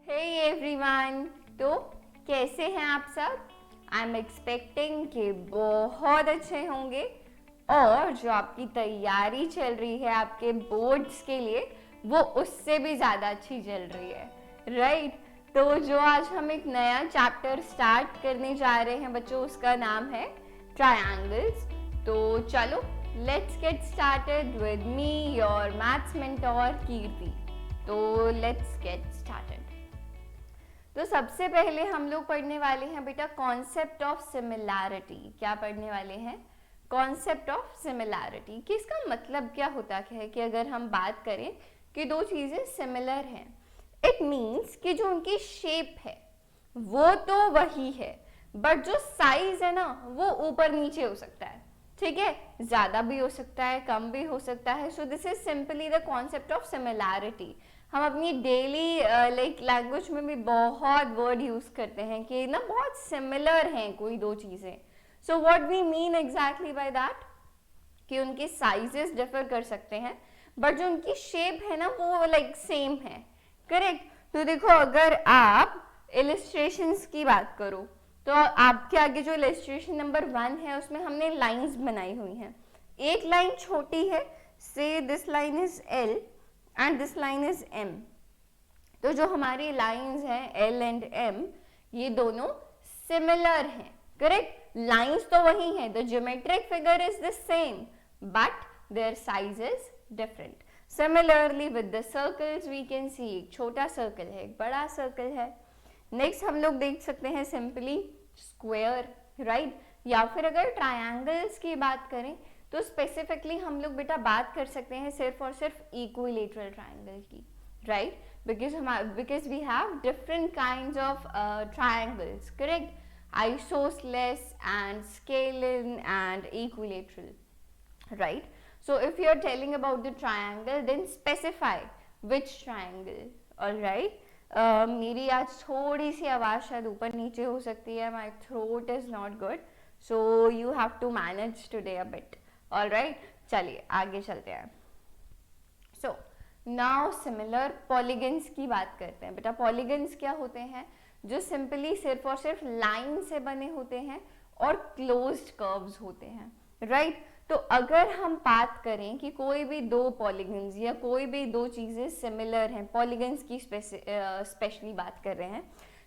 Hey everyone, तो कैसे हैं आप सब? आई एम एक्सपेक्टिंग कि बहुत अच्छे होंगे और जो आपकी तैयारी चल रही है आपके बोर्ड्स के लिए वो उससे भी ज़्यादा अच्छी चल रही है, राइट? तो जो आज हम एक नया चैप्टर स्टार्ट करने जा रहे हैं बच्चों, उसका नाम है ट्रायंगल्स। तो चलो let's get started with me your maths mentor Kirti. तो लेट्स गेट स्टार्टेड। तो सबसे पहले हम लोग पढ़ने वाले हैं बेटा कॉन्सेप्ट ऑफ सिमिलैरिटी। क्या पढ़ने वाले हैं? Concept of similarity. कि इसका मतलब क्या होता है कि अगर हम बात करें कि दो चीजें सिमिलर हैं, इट मीन्स कि जो उनकी शेप है वो तो वही है, बट जो साइज है ना वो ऊपर नीचे हो सकता है। ठीक है, ज्यादा भी हो सकता है, कम भी हो सकता है। So this is simply the concept of similarity. हम अपनी डेली लाइक लैंग्वेज में भी बहुत वर्ड यूज करते हैं कि ना बहुत सिमिलर हैं कोई दो चीजें। So what we mean exactly by that कि उनके साइजेस डिफर कर सकते हैं बट जो उनकी शेप है ना वो लाइक सेम है। करेक्ट? तो देखो, अगर आप इलिस्ट्रेशंस की बात करो तो आपके आगे जो इलिस्ट्रेशन नंबर 1 है उसमें हमने लाइंस बनाई हुई हैं। एक लाइन छोटी है, से this line is L and this line is M। तो जो हमारी लाइंस हैं L एंड M ये दोनों सिमिलर हैं। करेक्ट? लाइंस तो वही हैं, the geometric figure is the same but their size is different. Similarly with the circles we can see, एक छोटा सर्कल है, एक बड़ा सर्कल है। नेक्स्ट हम लोग देख सकते हैं सिंपली स्क्वायर, राइट? या फिर अगर ट्रायंगल्स की बात करें तो स्पेसिफिकली हम लोग बेटा बात कर सकते हैं सिर्फ और सिर्फ इक्विलेटरल ट्रायंगल की, right? because we have different kinds of triangles, correct? Isosceles and scalene and equilateral, right? So if you are telling about the triangle then specify which triangle, all right? मेरी आज थोड़ी सी आवाज़ शायद ऊपर नीचे हो सकती है, my throat is not good, so you have to manage today a bit, all right? चलिए आगे चलते हैं। So नाउ सिमिलर पॉलीगन्स की बात करते हैं। बेटा पॉलीगन्स क्या होते हैं? जो सिंपली सिर्फ और सिर्फ लाइन से बने होते हैं और क्लोज्ड कर्व्स होते हैं, राइट? तो अगर हम बात करें कि कोई भी दो पॉलीगन्स या कोई भी दो चीजें सिमिलर हैं, पॉलीगन्स की स्पेशली बात कर रहे हैं,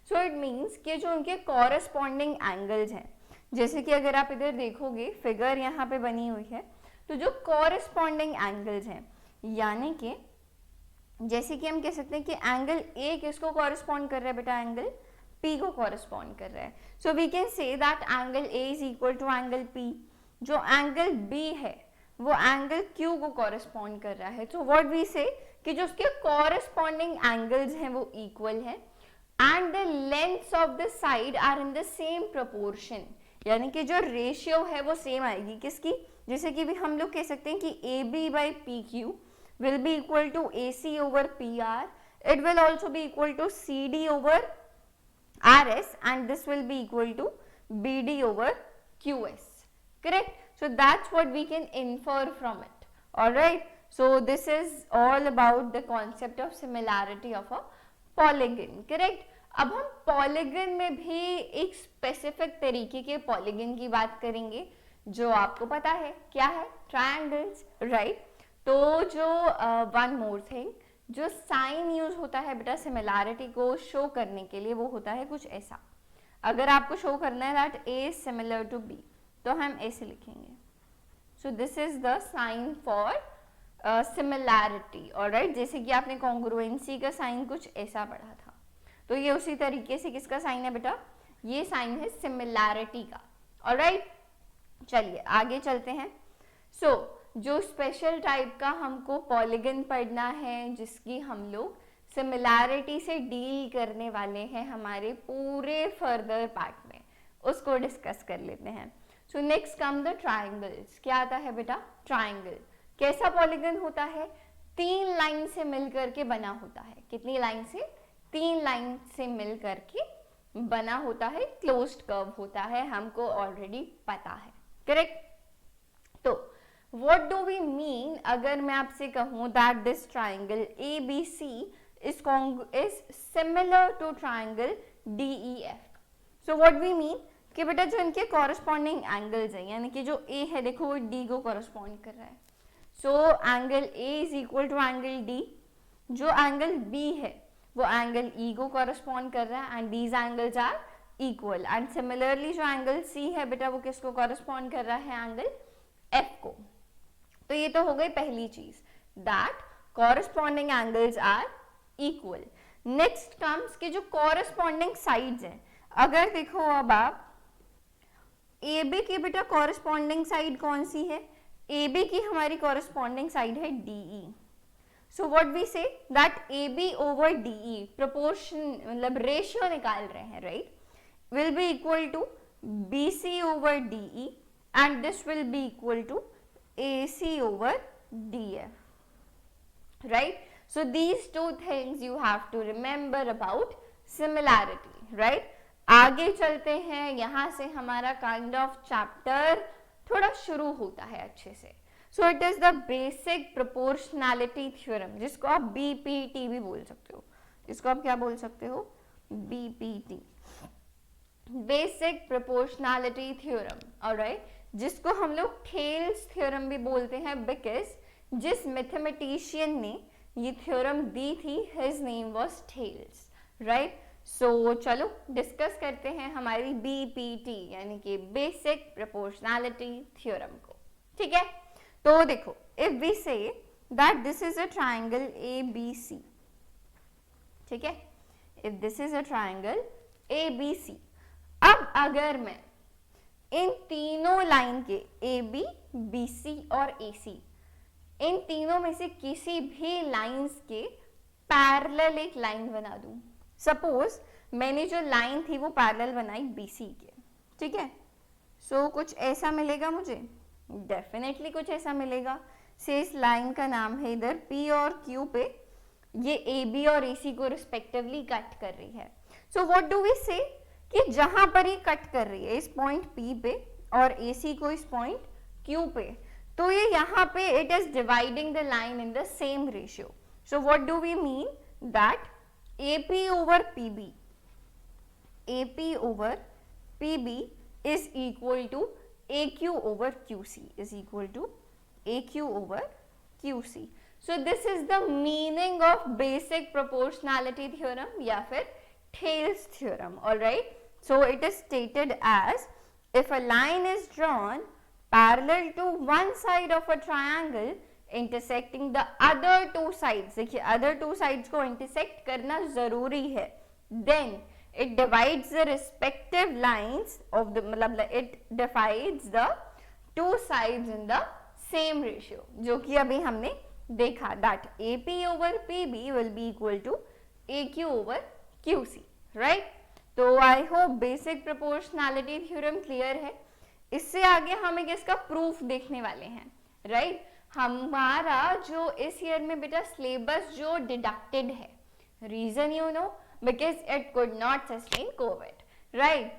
सो इट मीन्स कि जो उनके कॉरेस्पॉन्डिंग एंगल्स हैं, जैसे कि अगर आप इधर देखोगे फिगर यहाँ पे बनी हुई है, तो जो कॉरेस्पॉन्डिंग एंगल्स हैं यानी कि जैसे कि हम कह सकते हैं कि एंगल ए किसको कॉरेस्पॉन्ड कर रहा है बेटा? एंगल पी को कॉरेस्पॉन्ड कर रहा है। So we can say that angle A is equal to angle P. जो एंगल बी है वो एंगल क्यू को कॉरेस्पॉन्ड कर रहा है। तो व्हाट वी से कि जो उसके कॉरेस्पॉन्डिंग एंगल्स हैं वो इक्वल है and the lengths of the side are in the same proportion, यानी कि जो रेशियो है वो सेम आएगी। किसकी? जैसे कि भी हम लोग कह सकते हैं कि A B by P Q will be equal to AC over PR. It will also be equal to CD over RS and this will be equal to BD over QS. Correct? So that's what we can infer from it. Alright? So this is all about the concept of similarity of a polygon. Correct? अब हम polygon में भी एक specific तरीके के polygon की बात करेंगे जो आपको पता है क्या है? Triangles, right? तो जो वन मोर थिंग, जो साइन यूज होता है बेटा सिमिलैरिटी को शो करने के लिए वो होता है कुछ ऐसा। अगर आपको शो करना है that A is similar to B तो हम ऐसे लिखेंगे। So this is the sign for similarity, alright? जैसे कि आपने कॉन्ग्रुएंसी का साइन कुछ ऐसा पढ़ा था, तो ये उसी तरीके से किसका साइन है बेटा? ये साइन है सिमिलैरिटी का, ऑलराइट? चलिए आगे चलते हैं। सो जो स्पेशल टाइप का हमको पॉलीगन पढ़ना है जिसकी हम लोग सिमिलैरिटी से डील करने वाले हैं हमारे पूरे फर्दर पार्ट में, उसको डिस्कस कर लेते हैं। So next come the triangles. क्या आता है बेटा? ट्रायंगल कैसा पॉलीगन होता है? 3 लाइन से मिलकर के बना होता है। कितनी लाइन से? 3 लाइन से मिलकर के बना होता है, क्लोज्ड कर्व होता है, हमको ऑलरेडी पता है। करेक्ट? तो what do we mean अगर मैं आपसे कहूँ that this triangle ABC is similar to triangle DEF. So what we mean कि बेटा जो इनके corresponding angles हैं, यानी कि जो A है देखो वो D को correspond कर रहा है. So angle A is equal to angle D. जो angle B है वो angle E को correspond कर रहा है and these angles are equal. And similarly जो angle C है बेटा वो किसको correspond कर रहा है? angle F को. तो ये तो हो गई पहली चीज, that corresponding angles are equal. Next comes कि जो corresponding sides हैं, अगर देखो अब आप AB की बेटा corresponding side कौन सी है? AB की हमारी corresponding side है DE. So what we say that AB over DE proportion मतलब ratio निकाल रहे हैं, right? Will be equal to BC over DE and this will be equal to AC over DF, right? So these two things you have to remember about similarity, right? आगे चलते हैं, यहाँ से हमारा kind of chapter थोड़ा शुरू होता है अच्छे से. So it is the basic proportionality theorem, जिसको आप BPT भी बोल सकते हो. इसको आप क्या बोल सकते हो? BPT, basic proportionality theorem, alright? जिसको हम लोग थेल्स थ्योरम भी बोलते हैं बिकॉज जिस मैथमेटिशियन ने ये थ्योरम दी थी his name was Thales, right? So चलो डिस्कस करते हैं हमारी बीपीटी यानी कि बेसिक प्रोपोर्शनैलिटी थ्योरम को. ठीक है, तो देखो if we say that this is a triangle ABC, ठीक है, if this is a triangle ABC, अब अगर मैं इन तीनों लाइन के AB, BC और AC, इन तीनों में से किसी भी लाइंस के पैरेलल एक लाइन बना दूं. सपोज मैंने जो लाइन थी वो पैरेलल बनाई BC के, ठीक है, सो कुछ ऐसा मिलेगा मुझे, डेफिनेटली कुछ ऐसा मिलेगा. से इस लाइन का नाम है इधर P और Q पे, ये AB और AC को रिस्पेक्टिवली कट कर रही है. सो व्हाट डू वी से कि जहां पर ये कट कर रही है इस पॉइंट P पे और AC को इस पॉइंट Q पे, तो ये यहाँ पे it is dividing the line in the same ratio. So what do we mean that AP over PB, AP over PB is equal to AQ over QC is equal to AQ over QC. So this is the meaning of basic proportionality theorem या फिर Thales theorem, all right? So it is stated as if a line is drawn parallel to one side of a triangle intersecting the other two sides, देखिए other two sides को intersect करना जरूरी है, then it divides the respective lines of the मतलब it divides the two sides in the same ratio, जो कि अभी हमने देखा that AP over PB will be equal to AQ over QC, right? तो I hope basic proportionality theorem clear है. इससे आगे हम एक इसका प्रूफ देखने वाले हैं, राइट? हमारा जो इस ईयर में बेटा सिलेबस जो डिडक्टेड है, reason you know, because it could not sustain COVID, right?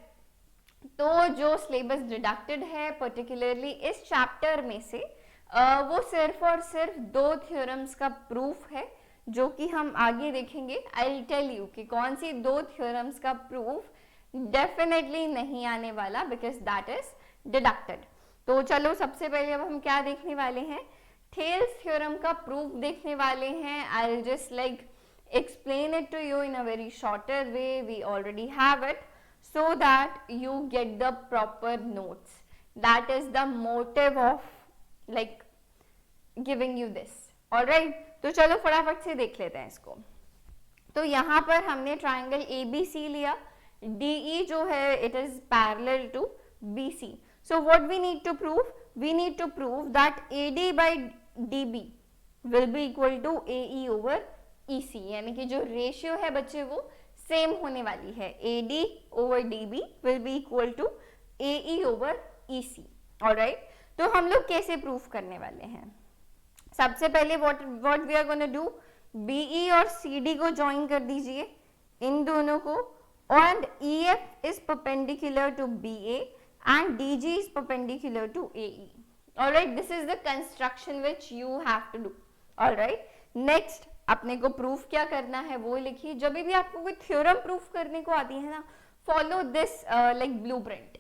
तो जो सिलेबस डिडक्टेड है पर्टिकुलरली इस चैप्टर में से वो सिर्फ और सिर्फ 2 थ्योरम्स का प्रूफ है जो कि हम आगे देखेंगे. आई विल टेल यू कि कौन सी 2 थ्योरम्स का प्रूफ डेफिनेटली नहीं आने वाला बिकॉज दैट इज डिडक्टेड. तो चलो सबसे पहले अब हम क्या देखने वाले हैं? थेल्स थ्योरम का प्रूफ देखने वाले हैं. I will just like explain it to you in a very shorter way. We already have it so that you get the proper notes. That is the motive of like giving you this. Alright, तो चलो फटाफट से देख लेते हैं इसको. तो यहाँ पर हमने ट्राइंगल ABC लिया, DE जो है it is parallel to BC. So what we need to prove? We need to prove that AD by DB will be equal to AE over EC, यानी कि जो रेशियो है बच्चे वो सेम होने वाली है. AD over DB will be equal to AE over EC. Alright, तो हम लोग कैसे प्रूफ करने वाले हैं? सबसे पहले what we are going to do, BE और CD को ज्वाइन कर दीजिए इन दोनों को, and EF is perpendicular to BA and DG is perpendicular to AE. Alright, this is the construction which you have to do. Alright, next अपने को proof क्या करना है वो लिखिए। जब भी आपको कोई थ्योरम प्रूफ करने को आती है ना, follow this like blueprint.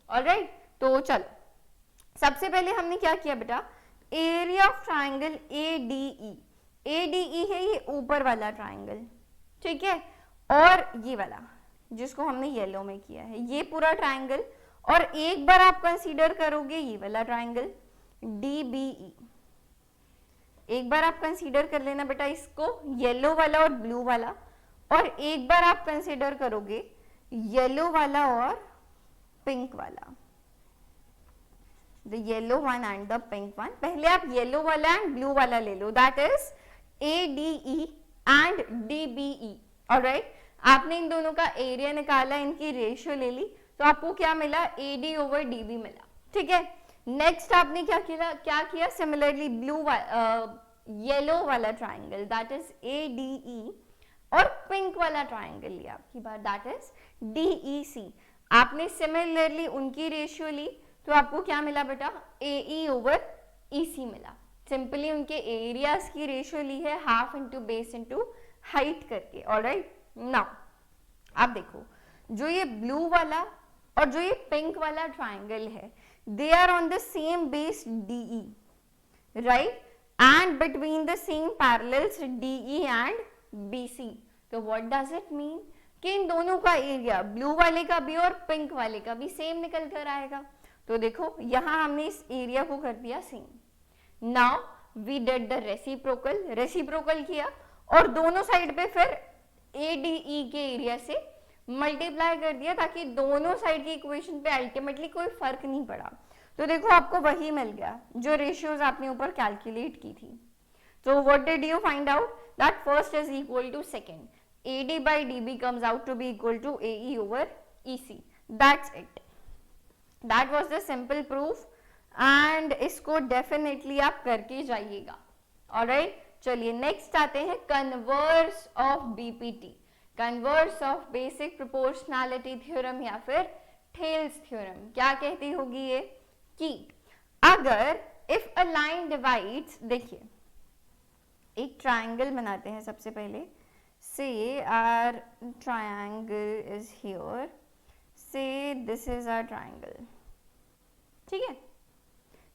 Alright, तो चलो सबसे पहले हमने क्या किया बेटा, area of triangle ADE। ADE है ये ऊपर वाला ट्राइंगल, ठीक है, और ये वाला जिसको हमने येलो में किया है, ये पूरा ट्राइंगल, और एक बार आप कंसीडर करोगे ये वाला ट्राइंगल DBE। एक बार आप कंसीडर कर लेना बेटा इसको, येलो वाला और ब्लू वाला, और एक बार आप कंसीडर करोगे येलो वाला और पिंक वाला, the yellow one and the pink one. पहले आप येलो वाला एंड ब्लू वाला ले लो, that is ADE and DBE। Alright, आपने इन दोनों का एरिया निकाला, इनकी रेशियो ले ली, तो आपको क्या मिला, AD/DB मिला, ठीक है। नेक्स्ट आपने क्या किया, सिमिलरली ब्लू येलो वाला ट्राइंगल दैट इज ADE, और पिंक वाला ट्राइंगल लिया आपकी बार दैट इज DEC। आपने सिमिलरली उनकी रेशियो ली, तो आपको क्या मिला बेटा, AE/EC मिला। सिंपली उनके एरियाज की रेशियो ली है, half into base into height करके। ऑलराइट, नाउ आप देखो जो ये ब्लू वाला और जो ये पिंक वाला ट्राइंगल है, they are on the same base DE, right, and between the same parallels DE and BC। तो व्हाट डज इट मीन कि इन दोनों का एरिया, ब्लू वाले का भी और पिंक वाले का भी सेम निकल कर आएगा। तो देखो यहां हमने इस एरिया को कर दिया same. Now we did the reciprocal किया, और दोनों साइड पे फिर ADE के एरिया से मल्टीप्लाई कर दिया, ताकि दोनों साइड की इक्वेशन पे अल्टीमेटली कोई फर्क नहीं पड़ा। तो देखो आपको वही मिल गया जो रेशियोज आपने ऊपर कैलकुलेट की थी। तो what did you find out, that first is equal to second, AD/DB comes out to be equal to AE/EC। That's it. That was the simple proof, and इसको definitely आप करके जाइएगा। Alright, चलिए नेक्स्ट आते हैं converse of BPT, converse of basic proportionality theorem या फिर Thales theorem. क्या कहती होगी ये कि अगर इफ अ लाइन डिवाइड्स, देखिए एक ट्राइंगल बनाते हैं सबसे पहले, say our triangle is here, say this is our triangle, ठीक है,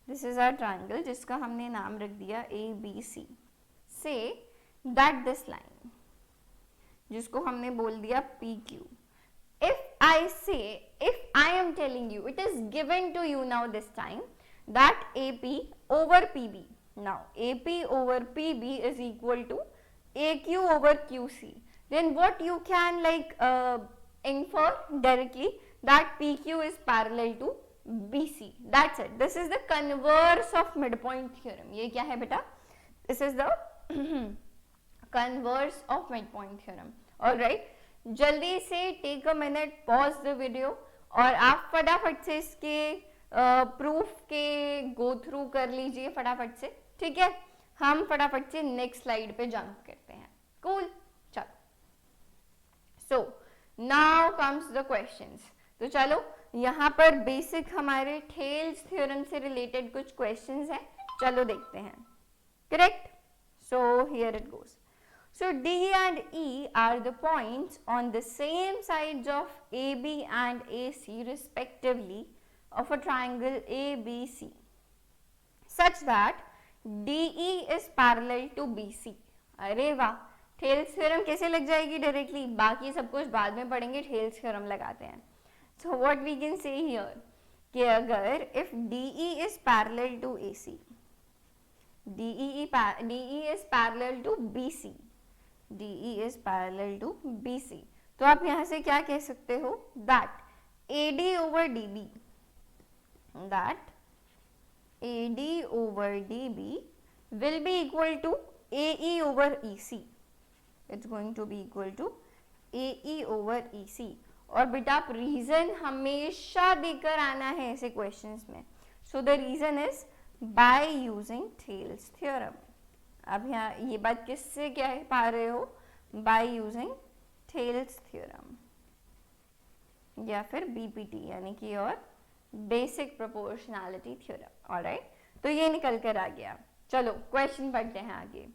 this is our triangle जिसका हमने नाम रख दिया ABC। say that this line जिसको हमने बोल दिया PQ, if I am telling you, it is given to you now this time that AP/PB, now AP/PB is equal to AQ/QC, then what you can like infer directly that PQ is parallel to BC. That's it. This is the converse of midpoint theorem. ये क्या है बेटा? This is the converse of midpoint theorem. All right. जल्दी से take a minute, pause the video, और आप फटाफट से इसके प्रूफ के गो थ्रू कर लीजिए फटाफट से, ठीक है। हम फटाफट से नेक्स्ट स्लाइड पे जंप करते हैं। कूल, चलो। So now comes the questions. तो चलो यहाँ पर बेसिक हमारे थेल्स थ्योरम से रिलेटेड कुछ क्वेश्चंस हैं, चलो देखते हैं। Correct, so here it goes. So D and E are the points on the same sides of AB and AC respectively of a triangle ABC such that DE is parallel to BC। अरे वाह, Thales theorem कैसे लग जाएगी directly, बाकी सब कुछ बाद में पढ़ेंगे, थेल्स थ्योरम लगाते हैं। So what we can say here कि अगर if DE is parallel to AC, DE is parallel to BC, DE is parallel to BC, तो आप यहां से क्या कह सकते हो, that AD/DB, that AD/DB will be equal to AE/EC, it's going to be equal to AE/EC। और बेटा आप रीजन हमेशा देकर आना है ऐसे क्वेश्चंस में। So the reason is by using Thales theorem. अब यहाँ ये बात किससे क्या पा रहे हो, बाय यूजिंग थेल्स थ्योरम या फिर बीपीटी यानी कि और बेसिक प्रोपोर्शनैलिटी थ्योरम। ऑलराइट, तो ये निकल कर आ गया। चलो क्वेश्चन पढ़ते हैं आगे।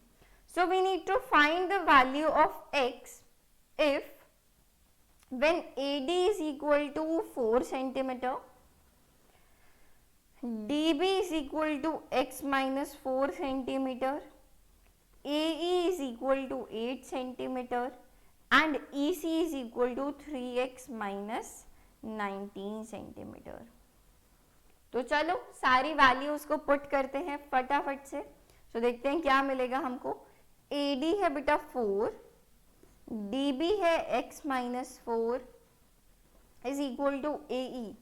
So we need to find the value of x if when AD is equal to 4 centimeter, DB is equal to x minus 4 centimeter, AE is equal to 8 centimeter and EC is equal to 3x minus 19 centimeter. तो चलो सारी values को put करते हैं फटाफट से. तो देखते हैं क्या मिलेगा हमको. AD है बेटा 4, DB है x minus 4 is equal to AE.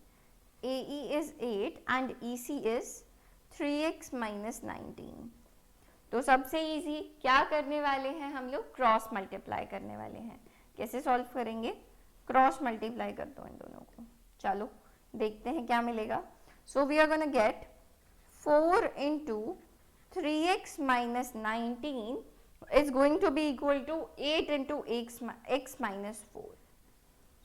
AE is 8 and EC is 3x minus 19. तो सबसे इजी क्या करने वाले हैं हम लोग, क्रॉस मल्टीप्लाई करने वाले हैं. कैसे सॉल्व करेंगे, क्रॉस मल्टीप्लाई कर दो इन दोनों को. चलो देखते हैं क्या मिलेगा. So we are gonna get 4 into 3x minus 19 is going to be equal to 8 into x minus 4.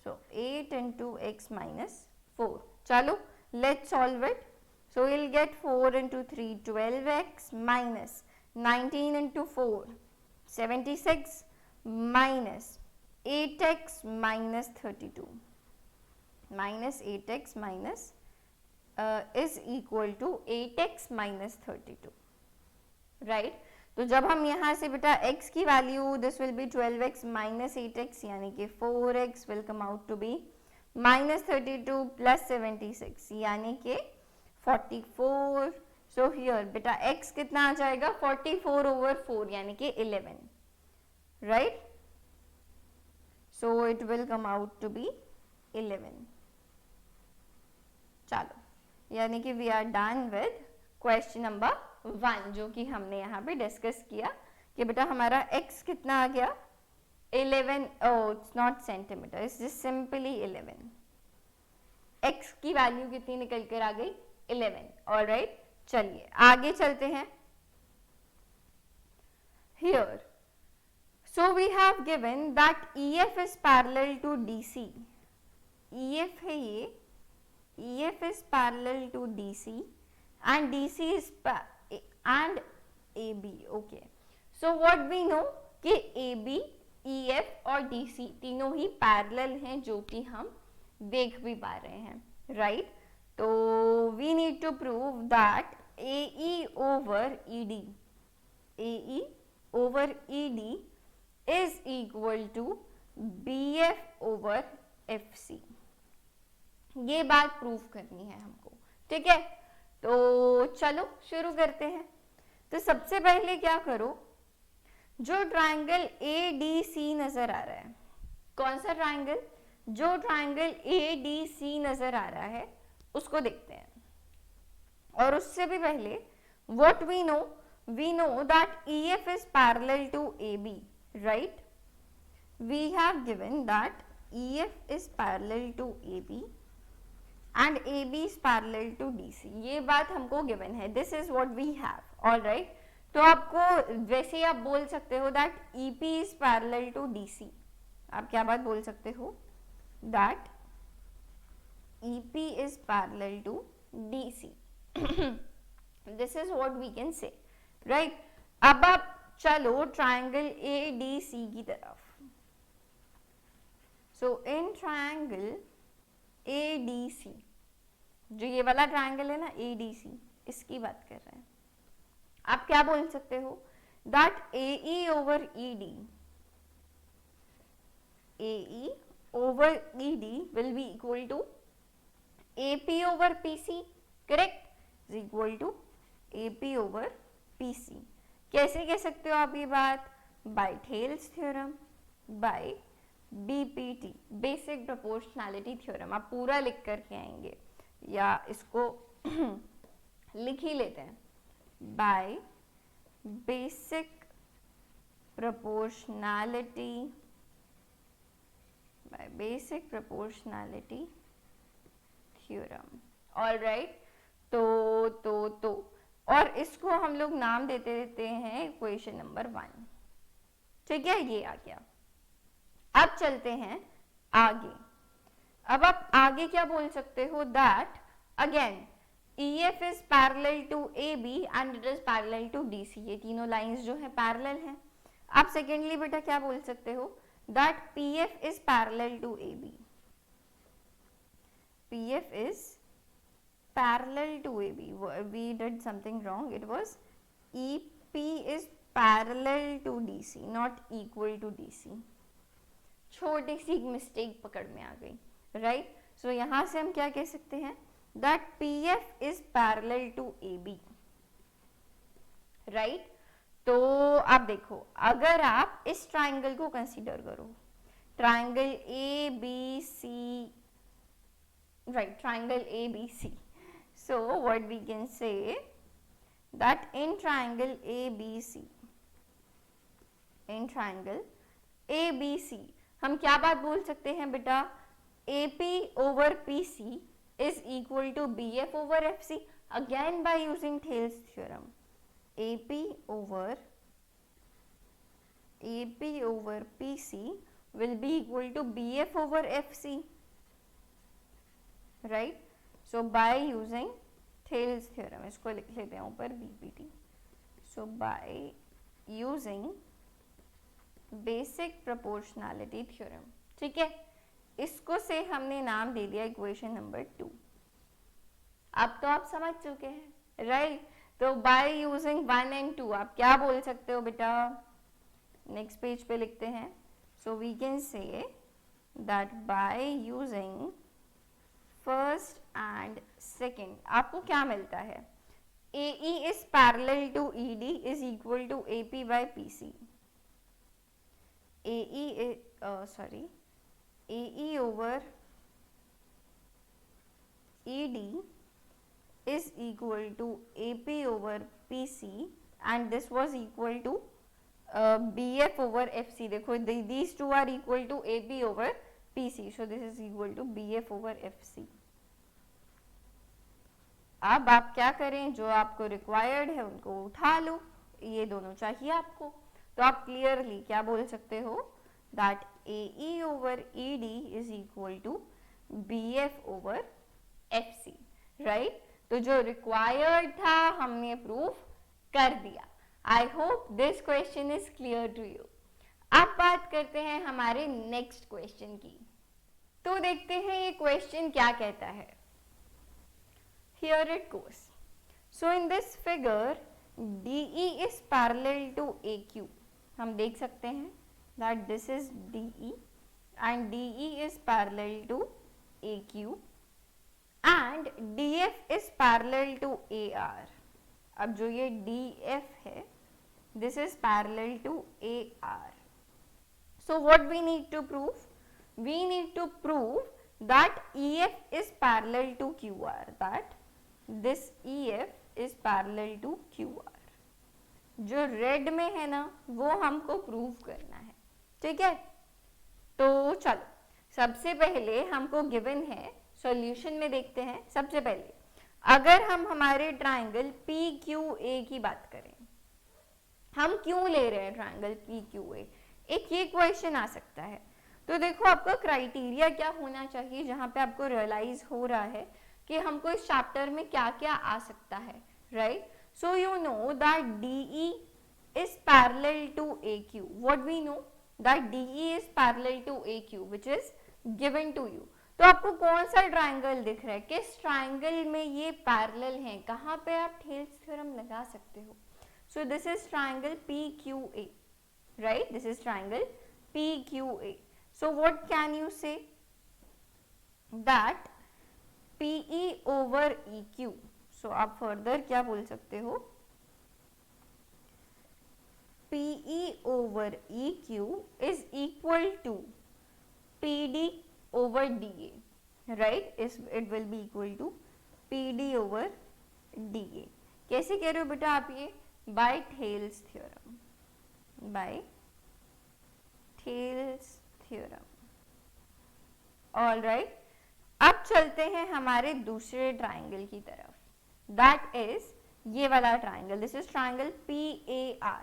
So 8 into x minus 4. चलो let's solve it. So we'll get 4 into 3 12x minus 19 into 4 76 minus 8x minus 32 minus 8x minus is equal to 8x minus 32, right? तो जब हम यहाँ से बेटा x की value this will B 12x minus 8x यानी कि 4x will come out to be minus 32 plus 76 यानी कि 44. सो हियर बेटा x कितना आ जाएगा 44 over 4 यानी कि 11, right? So it will come out to be 11. चलो यानी कि we are done with question number 1 जो कि हमने यहाँ पे डिस्कस किया कि बेटा हमारा x कितना आ गया 11. oh it's not centimeter, it's just simply 11. x की वैल्यू कितनी निकल कर आ गई 11. ऑलराइट, चलिए आगे चलते हैं. Here so we have given that EF is parallel to DC. EF है ये, EF is parallel to DC and DC is and AB. Okay, so what we know कि AB, EF और DC तीनों ही parallel हैं जो कि हम देख भी पा रहे हैं, राइट? तो we need to prove that AE over ED, AE over ED is equal to BF over FC. ये बात प्रूव करनी है हमको, ठीक है? तो चलो शुरू करते हैं. तो सबसे पहले क्या करो, जो ट्रायंगल ADC नजर आ रहा है, कौन सा ट्रायंगल, जो ट्रायंगल ADC नजर आ रहा है उसको देखते हैं. और उससे भी पहले what we know that EF is parallel to AB, right? We have given that EF is parallel to AB and AB is parallel to DC. ये बात हमको given है. This is what we have. All right. तो आपको वैसे आप बोल सकते हो that EP is parallel to DC. आप क्या बात बोल सकते हो, that EP is parallel to DC. This is what we can say, right? अब आप चलो ट्रायंगल ADC की तरफ. So in triangle ADC, जो ये वाला ट्रायंगल है ना ADC, इसकी बात कर रहे हैं. आप क्या बोल सकते हो, that AE over ED, AE over ED will be equal to AP over PC, correct? Is equal to AP over PC. कैसे कह सकते हो आप ये बात, by Thales theorem, by BPT, basic proportionality theorem. आप पूरा लिख करके आएंगे या इसको लिख ही लेते हैं, by basic proportionality, by basic proportionality theorem. Alright, तो और इसको हम लोग नाम देते हैं इक्वेशन नंबर 1, ठीक है? ये आ गया. अब चलते हैं आगे. अब आप आगे क्या बोल सकते हो, that again EF is parallel to AB and it is parallel to DC. ये तीनों लाइंस जो है पैरेलल हैं. आप सेकेंडली बेटा क्या बोल सकते हो, that PF is parallel to AB. PF is parallel to AB. We did something wrong. It was EP is parallel to DC, not equal to DC. छोटी सी मिस्टेक पकड़ में आ गई, राइट. सो यहां से हम क्या कह सकते हैं, that PF is parallel to AB, right. तो आप देखो, अगर आप इस ट्राइंगल को कंसीडर करो, triangle ABC, right, triangle ABC. So what we can say that in triangle ABC, हम क्या बात बोल सकते हैं बेटा, AP over PC is equal to BF over FC, again by using Thales theorem. AP over PC will be equal to BF over FC, right. So by using Thales theorem, इसको लिख लेते हैं ऊपर BPT. So by using basic proportionality theorem, ठीक है, इसको से हमने नाम दे दिया इक्वेशन नंबर 2. अब तो आप समझ चुके हैं, राइट. तो बाय यूजिंग 1 and 2 आप क्या बोल सकते हो बेटा, नेक्स्ट पेज पे लिखते हैं. So we can say that by using first and second आपको क्या मिलता है, AE is parallel to ED is equal to AP by PC. AE over ED is equal to AP over PC and this was equal to BF over FC. देखो these two are equal to AB over PC, so this is equal to BF over FC. अब आप क्या करें, जो आपको required है उनको उठा लो, ये दोनों चाहिए आपको, तो आप क्लियरली क्या बोल सकते हो, that AE over ED is equal to BF over FC, right. तो जो रिक्वायर्ड था हमने प्रूफ कर दिया. I hope this question is clear to you. अब बात करते हैं हमारे नेक्स्ट क्वेश्चन की. तो देखते हैं ये क्वेश्चन क्या कहता है. Here it goes. So in this figure, DE is parallel to AQ. हम देख सकते हैं that this is DE and DE is parallel to AQ and DF is parallel to AR. अब जो ये DF है, this is parallel to AR. So what we need to prove? We need to prove that EF is parallel to QR. That this EF is parallel to QR. जो red में है ना वो हमको प्रूव करना है, ठीक है. तो चलो सबसे पहले हमको गिवन है, सॉल्यूशन में देखते हैं. सबसे पहले अगर हम हमारे ट्राइंगल PQA की बात करें, हम क्यों ले रहे हैं ट्राइंगल PQA, एक ये क्वेश्चन आ सकता है. तो देखो आपका क्राइटेरिया क्या होना चाहिए जहां पे आपको रियलाइज हो रहा है कि हमको इस चैप्टर में क्या क्या आ सकता है, right. So you know that DE is parallel to AQ. What we know that DE is parallel to AQ which is given to you. तो आपको कौन सा ट्राइंगल दिख रहा है, किस ट्राइंगल में ये पैरेलल हैं, कहाँ पे आप थेल्स थ्योरम लगा सकते हो. सो this is triangle PQA, right. This is triangle PQA. So what can you से, दैट PE over EQ. सो आप फर्दर क्या बोल सकते हो, PE over EQ is equal to PD over DA, right. It will be equal to PD over DA. कैसे कह रहे हो बेटा आप ये, by Thales theorem, by Thales theorem. All right. अब चलते हैं हमारे दूसरे ट्राइंगल की तरफ, दैट इज ये वाला triangle. This is triangle PAR.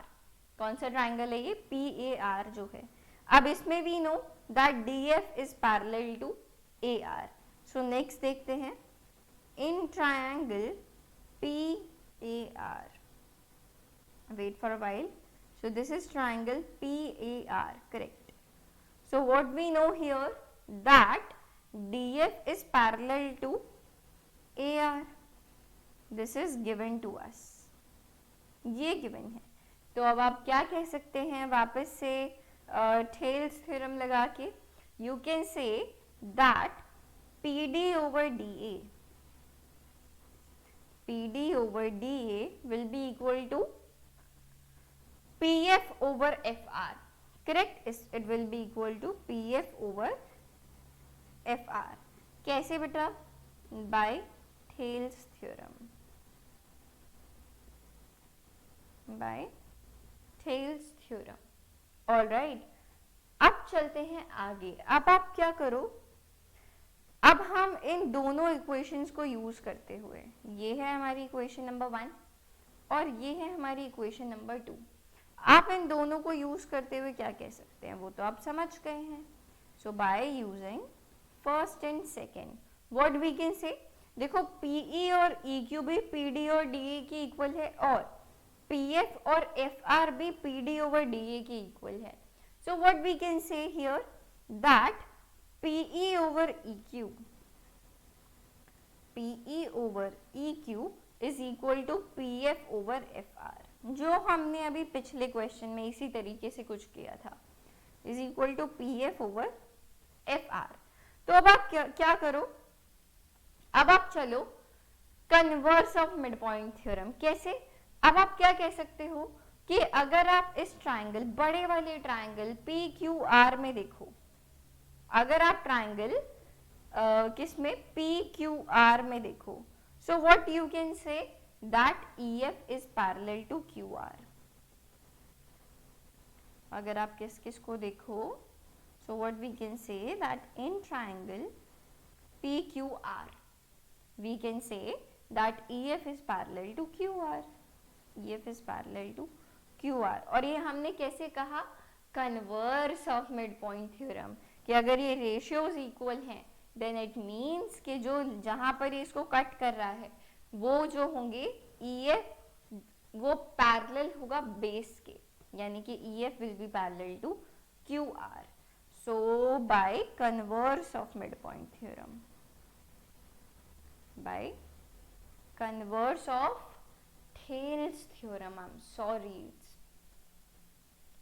कौन सा ट्राइंगल है ये, PAR जो है. अब इसमें we know that DF is parallel to AR. So next देखते हैं, in triangle PAR, wait for a while, So this is triangle PAR, correct. So what we know here, that DF is parallel to AR. This is given to us. ये given है. तो अब आप क्या कह सकते हैं वापस से थेल्स थ्योरम लगा के, you can say that PD over DA will be equal to PF over FR, correct? It will be equal to PF over FR. कैसे बेटा? By Thales theorem. By Thales theorem. All right. अब चलते हैं आगे. अब आप क्या करो, अब हम इन दोनों इक्वेशंस को यूज करते हुए, ये है हमारी इक्वेशन नंबर 1 और ये है हमारी इक्वेशन नंबर 2, आप इन दोनों को यूज करते हुए क्या कह सकते हैं वो तो आप समझ गए हैं. So by using first and second, what we can say, देखो PE और EQ भी PD और DA की इक्वल है और PF और FR भी PD over DA की इक्वल है. So what we can say here, that PE over EQ is equal to PF over FR, जो हमने अभी पिछले क्वेश्चन में इसी तरीके से कुछ किया था, is equal to PF over FR. तो अब आप क्या करो, अब आप चलो converse of mid point theorem. कैसे? अब आप क्या कह सकते हो कि अगर आप इस ट्राइंगल, बड़े वाले ट्राइंगल PQR में देखो, अगर आप ट्राइंगल किसमें PQR में देखो, so what you can say, that EF is parallel to QR. अगर आप किस को देखो, so what we can say, that in triangle PQR we can say that EF is parallel to QR. EF is parallel to QR. और ये हमने कैसे कहा, converse of mid point theorem, कि अगर ये रेशियोज इक्वल हैं देन इट मीन्स कि जो जहां पर इसको कट कर रहा है वो जो होंगे EF वो पैरेलल होगा बेस के, यानी कि EF will be parallel to QR. So by converse of mid point theorem, by converse of Thales theorem, I'm sorry,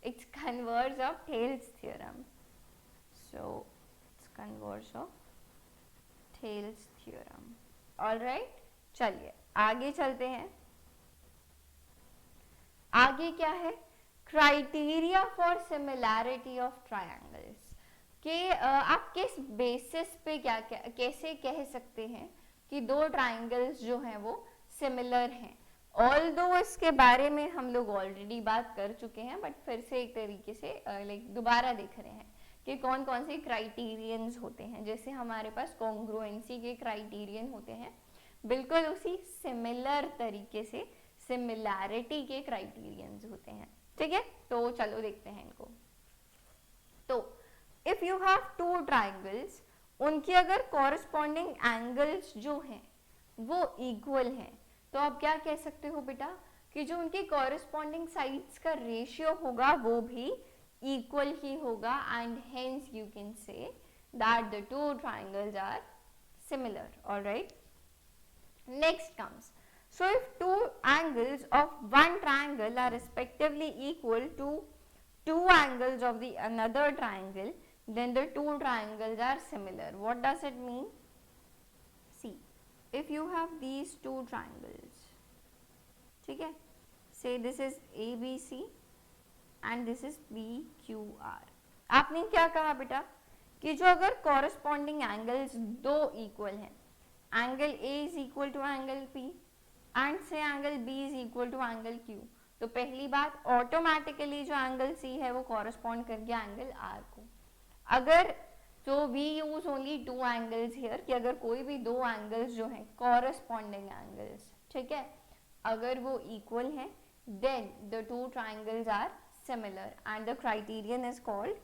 it's converse of Thales theorem. So it's converse of Thales theorem. All right, चलिए आगे चलते हैं. आगे क्या है, criteria for similarity of triangles, कि आप किस बेसिस पे क्या कैसे कह सकते हैं कि दो ट्रायंगल्स जो हैं वो सिमिलर हैं. ऑल्दो इसके बारे में हम लोग ऑलरेडी बात कर चुके हैं, बट फिर से एक तरीके से दोबारा देख रहे हैं कि कौन कौन से क्राइटेरियंस होते हैं. जैसे हमारे पास कॉन्ग्रुएंसी के क्राइटेरियन होते हैं, बिल्कुल उसी सिमिलर तरीके से सिमिलैरिटी के क्राइटेरियंस होते हैं. ठीक है, तो चलो देखते हैं इनको. तो if you have two triangles, उनके अगर कॉरस्पॉन्डिंग एंगल्स जो हैं वो इक्वल हैं, तो आप क्या कह सकते हो बेटा कि जो उनके कॉरस्पॉन्डिंग साइड्स का रेशियो होगा वो भी इक्वल ही होगा, and hence you can say that the two triangles are similar. Alright, next comes, so if two angles of one triangle are respectively equal to two angles of the another triangle, then the two triangles are similar. What does it mean? See, if you have these two triangles, ठीक है, say this is ABC and this is PQR. आपने क्या कहा बेटा कि जो अगर corresponding angles दो equal हैं, angle A is equal to angle P and say angle B is equal to angle Q, तो पहली बात ऑटोमेटिकली जो एंगल C है वो कॉरस्पॉन्ड कर गया एंगल R को. अगर तो we use only two angles here, कि अगर कोई भी दो एंगल्स जो हैं कॉरस्पॉन्डिंग एंगल्स, ठीक है, अगर वो इक्वल हैं then the two triangles are similar and the criterion is called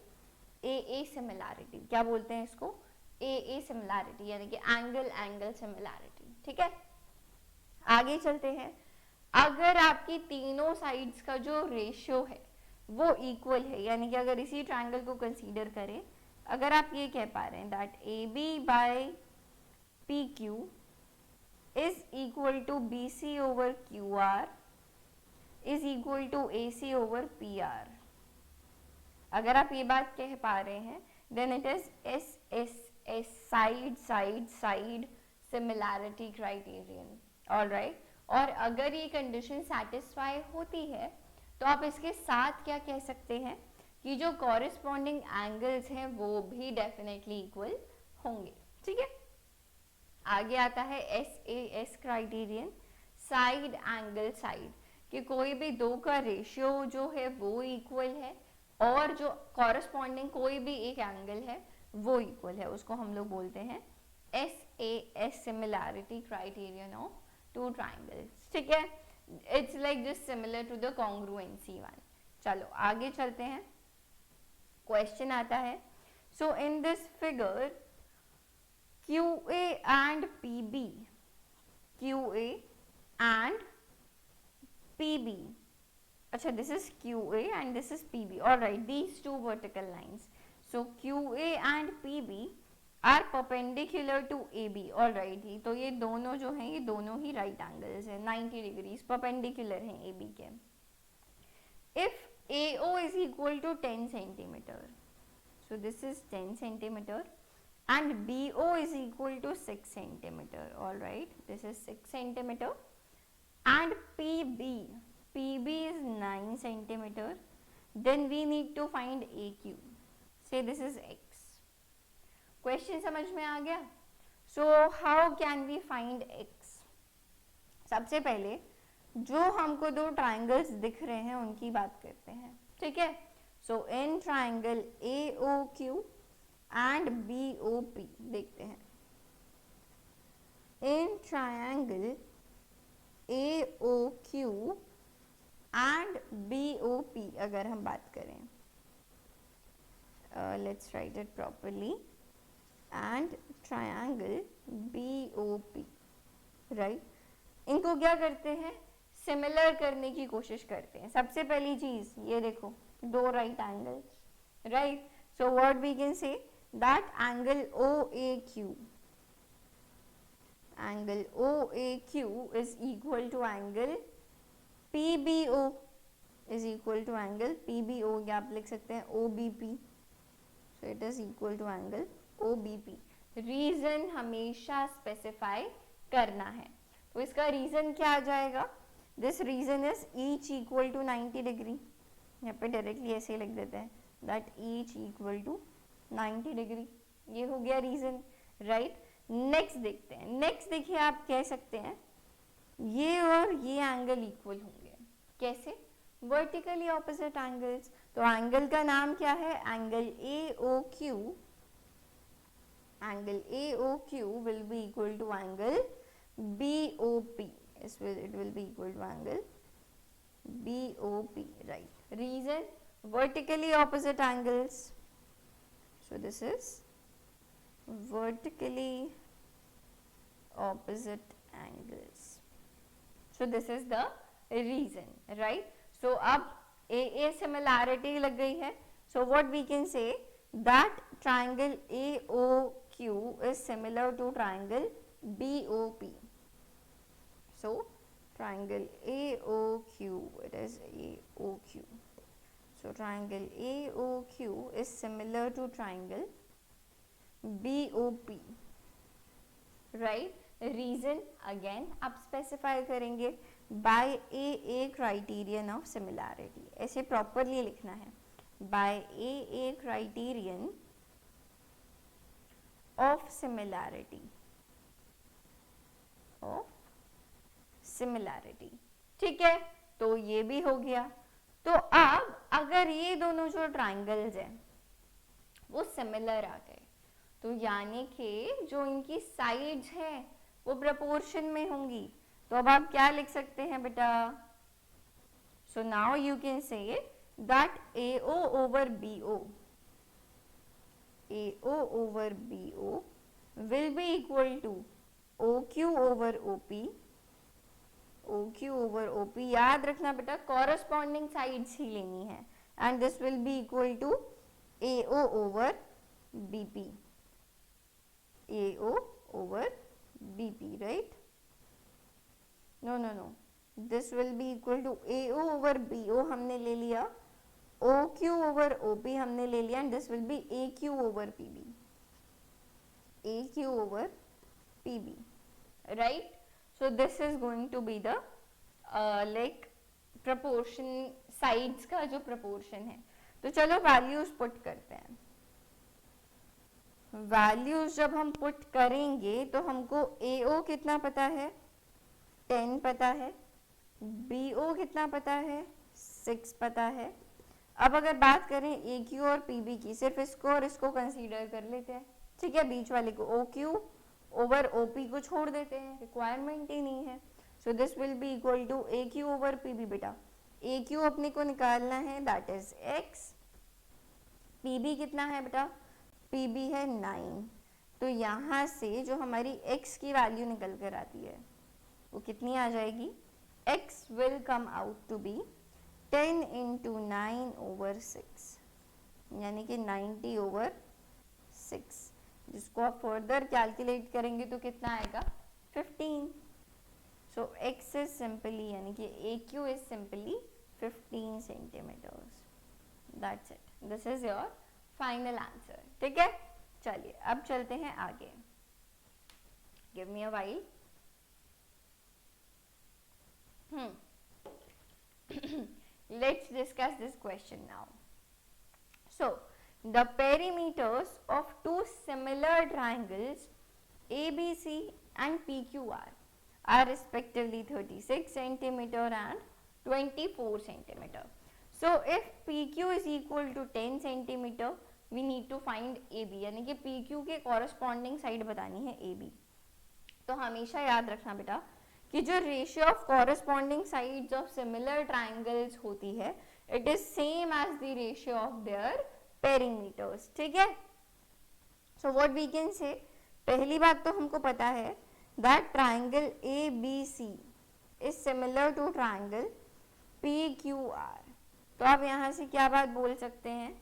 AA similarity. क्या बोलते हैं इसको? AA सिमिलैरिटी, यानी कि एंगल एंगल सिमिलैरिटी. ठीक है, आगे चलते हैं. अगर आपकी तीनों साइड्स का जो रेशियो है वो इक्वल है, यानी कि अगर इसी ट्राइंगल को कंसीडर करें, अगर आप ये कह पा रहे हैं that A B by P Q is equal to B C over Q R is equal to A C over P R, अगर आप ये बात कह पा रहे हैं then it is S S S, side side side similarity criterion, alright. और अगर ये कंडीशन सेटिस्फाई होती है तो आप इसके साथ क्या कह सकते हैं कि जो कॉरेस्पॉन्डिंग एंगल्स हैं वो भी डेफिनेटली इक्वल होंगे, ठीक है। आगे आता है S A S criterion, side angle side, कि कोई भी दो का रेशियो जो है वो इक्वल है और जो कॉरेस्पॉन्डिंग कोई भी एक एंगल है वो इक्वल है, उसको हम लोग बोलते हैं S A S, similarity criterion of two triangles, ठीक है। It's like just similar to the congruency one. चलो आगे चलते हैं, क्वेश्चन आता है, so in this figure QA and PB, QA and PB, अच्छा this is QA and this is PB, alright, these two vertical lines, so QA and PB are perpendicular to AB, alright, तो ये दोनों जो हैं ये दोनों ही right angles हैं, 90 degrees perpendicular हैं AB के। If AO is equal to 10 centimeter, so this is 10 centimeter and BO is equal to 6 centimeter, alright, this is 6 centimeter, and PB is 9 centimeter, then we need to find AQ, say this is X। Question समझ में आ गया? So how can we find X? सबसे पहले जो हमको दो triangles दिख रहे हैं उनकी बात करते हैं, ठीक है। So in triangle AOQ and BOP देखते हैं, in triangle AOQ and BOP अगर हम बात करें, let's write it properly, and triangle BOP, right, इनको क्या करते हैं, सिमिलर करने की कोशिश करते हैं। सबसे पहली चीज ये देखो, दो right angles, right, so what we can say that angle OAQ is equal to angle PBO is equal to angle PBO, या आप लिख सकते हैं OBP, so it is equal to angle OBP। Reason हमेशा स्पेसिफाई करना है, तो इसका रीजन क्या आ जाएगा, this reason is each equal to 90 degree, यहाँ पे डायरेक्टली ऐसे लिख देते हैं that each equal to 90 degree, ये हो गया रीजन, राइट। नेक्स्ट देखते हैं, नेक्स्ट देखिए आप कह सकते हैं ये और ये एंगल इक्वल होंगे, कैसे, वर्टिकली ऑपोजिट एंगल्स, तो एंगल का नाम क्या है, angle AOQ, angle AOQ will be equal to angle BOP, it will be equal to angle BOP, right, reason vertically opposite angles, so this is vertically opposite angles, so this is the reason, right। so अब A similarity लग गई है, so what we can say that triangle AOQ is similar to triangle BOP, so triangle AOQ, it is AOQ, so triangle AOQ is similar to triangle BOP, right। Reason again आप specify करेंगे by a criterion of similarity, ऐसे properly लिखना है, by a criterion of similarity, ठीक है, तो ये भी हो गया। तो अब अगर ये दोनों जो ट्राइंगल्स हैं वो सिमिलर आ गए, तो यानी कि जो इनकी साइड्स हैं वो प्रोपोर्शन में होंगी, तो अब आप क्या लिख सकते हैं बेटा, so now you can say that AO over BO will be equal to OQ over OP, याद रखना बेटा कॉरस्पॉन्डिंग साइड्स ही लेनी है, and this will be equal to AO over BP. AO over BP, right? No. This will be equal to AO over BO हमने ले लिया, OQ over OP हमने ले लिया, and this will be AQ over PB. AQ over PB, right? So this is going to be the like proportion, sides का जो proportion है. तो चलो values put करते हैं. values जब हम put करेंगे तो हमको AO कितना पता है, 10 पता है, BO कितना पता है, 6 पता है. अब अगर बात करें AQ और PB की, सिर्फ इसको और इसको कंसीडर कर लेते हैं, ठीक है, बीच वाले को OQ ओवर OP को छोड़ देते हैं, रिक्वायरमेंट ही नहीं है. So this will be equal to AQ over PB. बेटा AQ अपने को निकालना है, दैट इज X. PB कितना है बेटा, PB है 9. तो यहाँ से जो हमारी X की वैल्यू निकल कर आती है वो कितनी आ जाएगी, X will come out to be 10 into 9 over 6, यानी कि 90 over 6. जिसको आप फर्दर कैलकुलेट करेंगे तो कितना आएगा, 15. सो X इज सिंपली, यानी कि AQ is simply 15 centimetres. That's it. This is your final answer. ठीक है, चलिए अब चलते हैं आगे. Give me a while. Let's discuss this question now. So, the perimeters of two similar triangles ABC and PQR are respectively 36 centimeter and 24 centimeter. So, if PQ is equal to 10 centimeter, we need to find AB. यानी कि PQ के corresponding side बतानी है AB. तो हमेशा याद रखना बेटा कि जो ratio of corresponding sides of similar triangles होती है, it is same as the ratio of their perimeters. ठीक है, सो व्हाट वी कैन से, पहली बात तो हमको पता है that triangle ABC is similar to triangle PQR. तो आप यहाँ से क्या बात बोल सकते हैं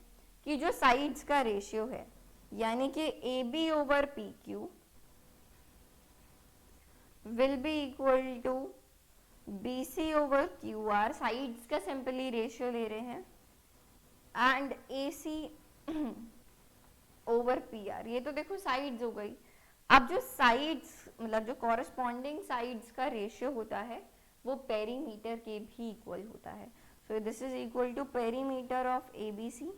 कि जो साइड्स का रेशियो है, यानी कि AB over PQ will be equal to BC over QR. Sides का सिंपली रेशियो ले रहे हैं, एंड AC ओवर PR. ये तो देखो साइड्स हो गई. अब जो साइड्स मतलब जो कॉरेस्पॉन्डिंग साइड्स का रेशियो होता है वो पेरीमीटर के भी इक्वल होता है. So this is equal to perimeter of ABC,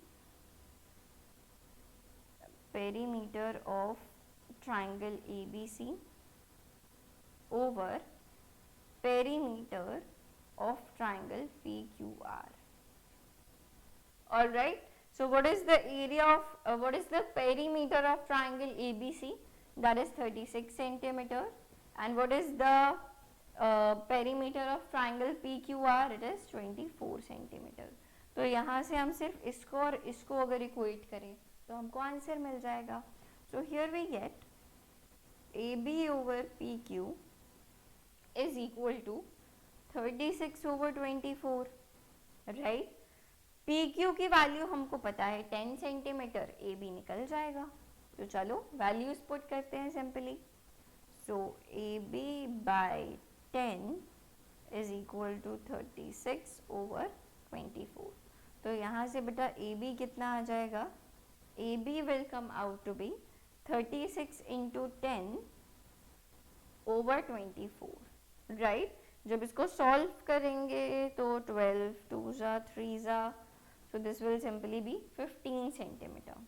perimeter of triangle ABC over perimeter of triangle PQR. All right. So what is the area of what is the perimeter of triangle ABC? That is 36 centimeter. And what is the perimeter of triangle PQR? It is 24 centimeter. तो यहाँ से हम सिर्फ इसको और इसको अगर equate करें तो हमको आंसर मिल जाएगा. So here we get AB over PQ is equal to 36 over 24, right? PQ की वैल्यू हमको पता है 10 सेंटीमीटर, AB निकल जाएगा. तो चलो वैल्यूज पुट करते हैं simply. So AB by 10 is equal to 36 over 24. तो यहाँ से बेटा AB कितना आ जाएगा, AB will come out to be 36 into 10 over 24. Right. जब इसको सॉल्व करेंगे तो 12 2 जा 3 जा, so this will simply be 15 centimetre.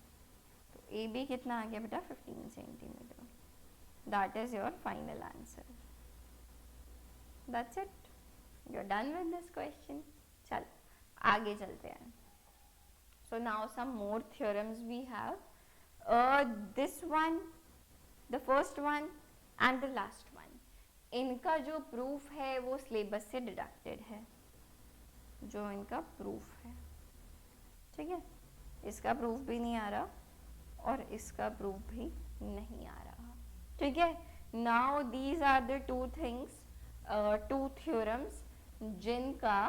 तो AB कितना आ गया बेटा, 15 centimetre. That is your final answer. That's it, you are done with this question. चल आगे चलते हैं. So now some more theorems we have. This one, the first one and the last one. इनका जो प्रूफ है वो syllabus से deducted है, जो इनका प्रूफ है. ठीक है, इसका प्रूफ भी नहीं आ रहा और इसका प्रूफ भी नहीं आ रहा. ठीक है, now these are the two things, two theorems जिनका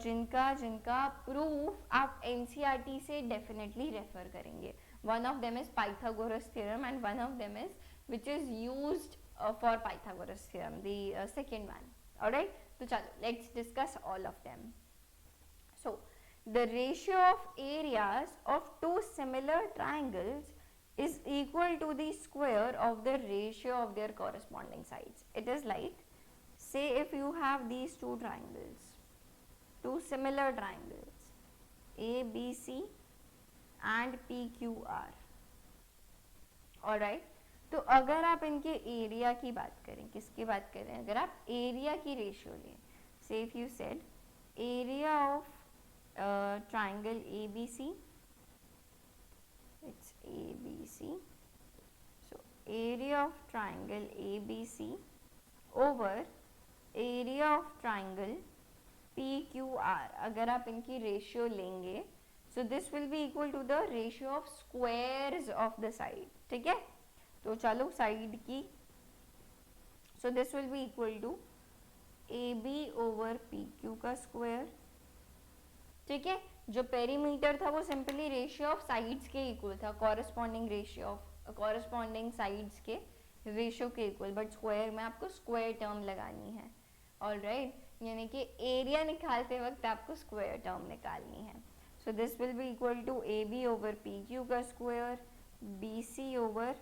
जिनका जिनका प्रूफ आप एनसीईआरटी से डेफिनेटली रेफर करेंगे. One of them is Pythagoras theorem and one of them is which is used for Pythagoras theorem, the second one. Alright, तो चलो let's discuss all of them. So the ratio of areas of two similar triangles is equal to the square of the ratio of their corresponding sides. It is like, say if you have these two triangles, two similar triangles, ABC and PQR. Alright, तो अगर आप इनके area की बात करें, किसकी बात करें, अगर आप एरिया की रेशियो लें, say if you said area of triangle ABC, it's ABC, so area of triangle ABC over area of triangle PQR, अगर आप इनकी रेशियो लेंगे, so this will be equal to the ratio of squares of the side. ठीक है, तो चलो side की, so this will be equal to AB over PQ का स्क्वायर. ठीक है, जो पेरीमीटर था वो सिंपली रेशियो ऑफ साइड्स के इक्वल था, corresponding ratio of corresponding sides के रेशियो के इक्वल, बट स्क्वायर में आपको स्क्वायर टर्म लगानी है. ऑलराइट, यानी कि एरिया निकालते वक्त आपको स्क्वायर टर्म निकालनी है. So this will be equal to A B over P Q का square, B C over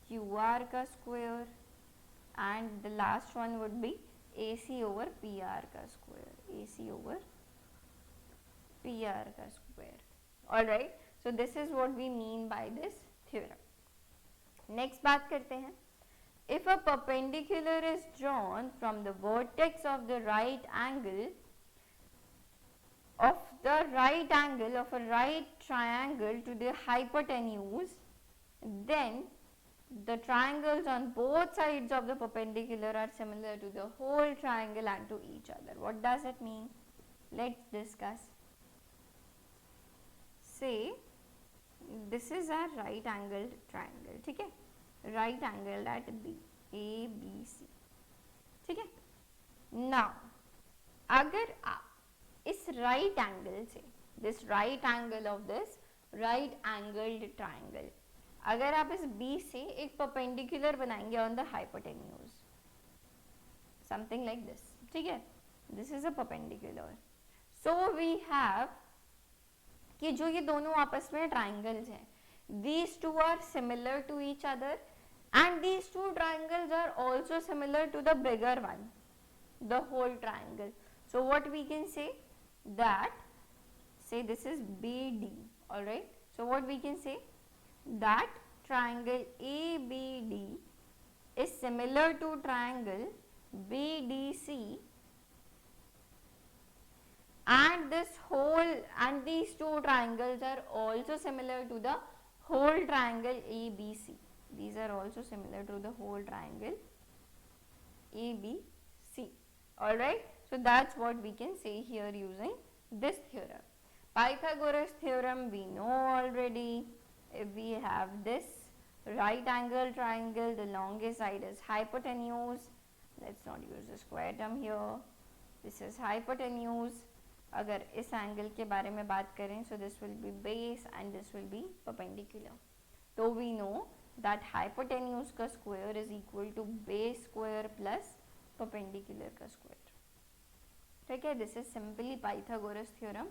Q R का square, and the last one would be A C over P R का square, A C over PR का square. Alright, so this is what we mean by this theorem. Next बात करते हैं. If a perpendicular is drawn from the vertex of the right angle of a right triangle to the hypotenuse, then the triangles on both sides of the perpendicular are similar to the whole triangle and to each other. What does it mean? Let's discuss. Say this is a right angled triangle. ठीक है, right angled at B, ABC. ठीक है, now अगर आप इस right angle से, this right angle of this right angled triangle, अगर आप इस B से एक perpendicular बनाएंगे on the hypotenuse, something like this. ठीक है, this is a perpendicular. So we have कि जो ये दोनों आपस में ट्राइंगल्स हैं, these two are similar to each other and these two triangles are also similar to the bigger one, the whole triangle. So what we can say, that say this is BD. Alright, so what we can say, that triangle ABD is similar to triangle BDC, and this whole and these two triangles are also similar to the whole triangle ABC. These are also similar to the whole triangle ABC. Alright, so that's what we can say here using this theorem. Pythagoras theorem we know already. If we have this right angle triangle, the longest side is hypotenuse. Let's not use the square term here. This is hypotenuse. अगर इस angle के बारे में बात करें, so this will be base and this will be perpendicular. तो we know that hypotenuse का square is equal to base square plus perpendicular का square. ठीक है, this is simply Pythagoras theorem.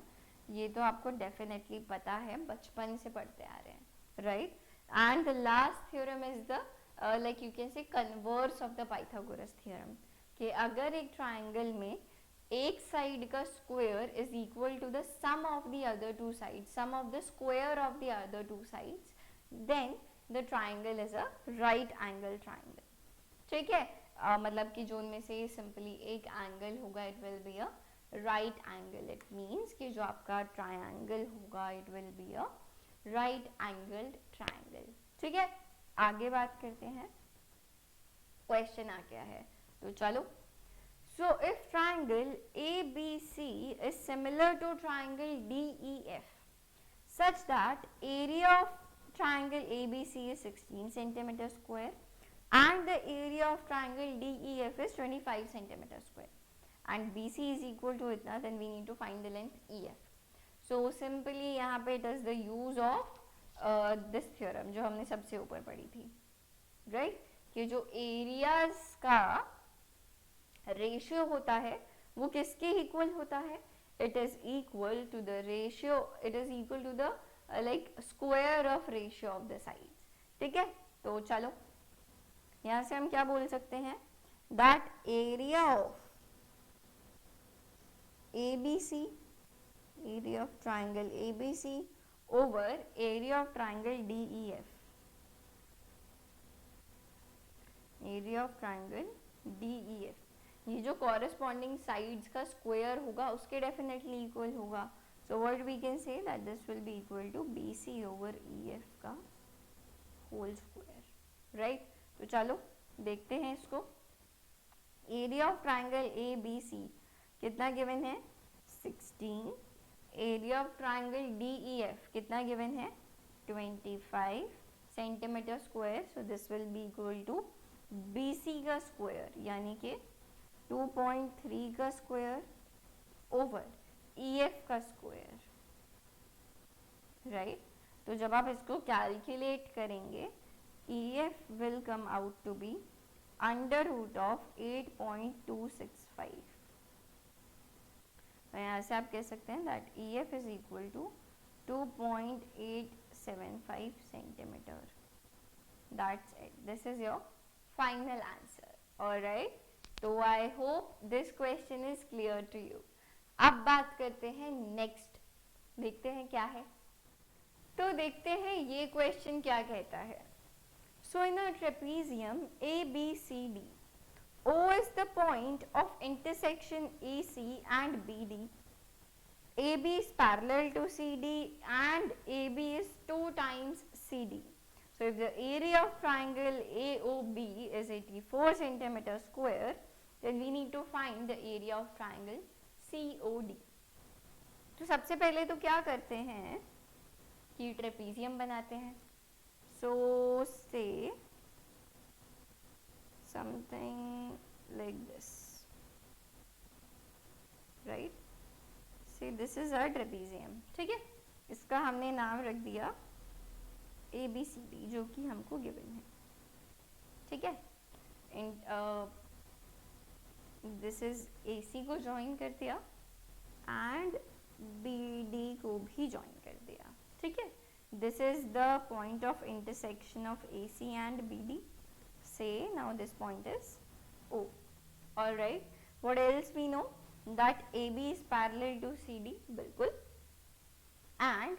ये तो आपको definitely पता है, बचपन से पढ़ते आ रहे हैं, right? And the last theorem is the like you can say converse of the Pythagoras theorem. कि अगर एक triangle में एक साइड का square is equal to the sum of the other two side, sum of the square of the other two sides, then the triangle is a right angle triangle. ठीक है, मतलब कि जो उनमें से सिंपली एक एंगल होगा, it will be a right angle. It means कि जो आपका ट्राइंगल होगा, it will be a right angled triangle. ठीक है, आगे बात करते हैं, क्वेश्चन आ गया है, तो चलो. So if triangle ABC is similar to triangle DEF such that area of triangle ABC is 16 centimeter square and the area of triangle DEF is 25 centimeter square, and BC is equal to itna, then we need to find the length EF. So simply यहाँ पे it is the use of this theorem जो हमने सबसे ऊपर पढ़ी थी, right? कि जो areas का ratio होता है वो किसके equal होता है? It is equal to the ratio, it is equal to the like square of ratio of the sides. ठीक है, तो चलो यहाँ से हम क्या बोल सकते हैं? That area of ABC, area of triangle ABC over area of triangle DEF, area of triangle DEF, ये जो corresponding sides का square होगा उसके definitely equal होगा. So what we can say that this will be equal to BC over EF का whole square, right? तो चलो देखते हैं इसको. Area of triangle ABC कितना given है? 16. Area of triangle DEF कितना given है? 25 centimeter square. So this will be equal to BC का square यानी कि 2.3 का square over EF का square, right? तो जब आप इसको कैलकुलेट करेंगे EF will come out to be under root of 8.265. तो यहाँ से आप कह सकते हैं that EF is equal to 2.875 centimeter. That's it. This is your final answer. Alright. तो I hope this question is clear to you. अब बात करते हैं नेक्स्ट. देखते हैं क्या है. तो देखते हैं ये क्वेश्चन क्या कहता है. So in a trapezium ABCD, O is the point of intersection AC and BD. AB is parallel to CD and AB is 2 times CD. So if the area of triangle AOB is 84 centimeter square, then we need to find the area of triangle COD. तो सबसे पहले तो क्या करते हैं कि trapezium बनाते हैं. So say something like this, right? Say this is our trapezium. ठीक है, इसका हमने नाम रख दिया ABCD जो कि हमको गिवन है. ठीक है, दिस इज AC को ज्वाइन कर दिया एंड BD को भी ज्वाइन कर दिया. ठीक है, this is the point of intersection of AC and BD. Say now this point is O. Alright, what else we know? That AB is parallel to CD, बिल्कुल, and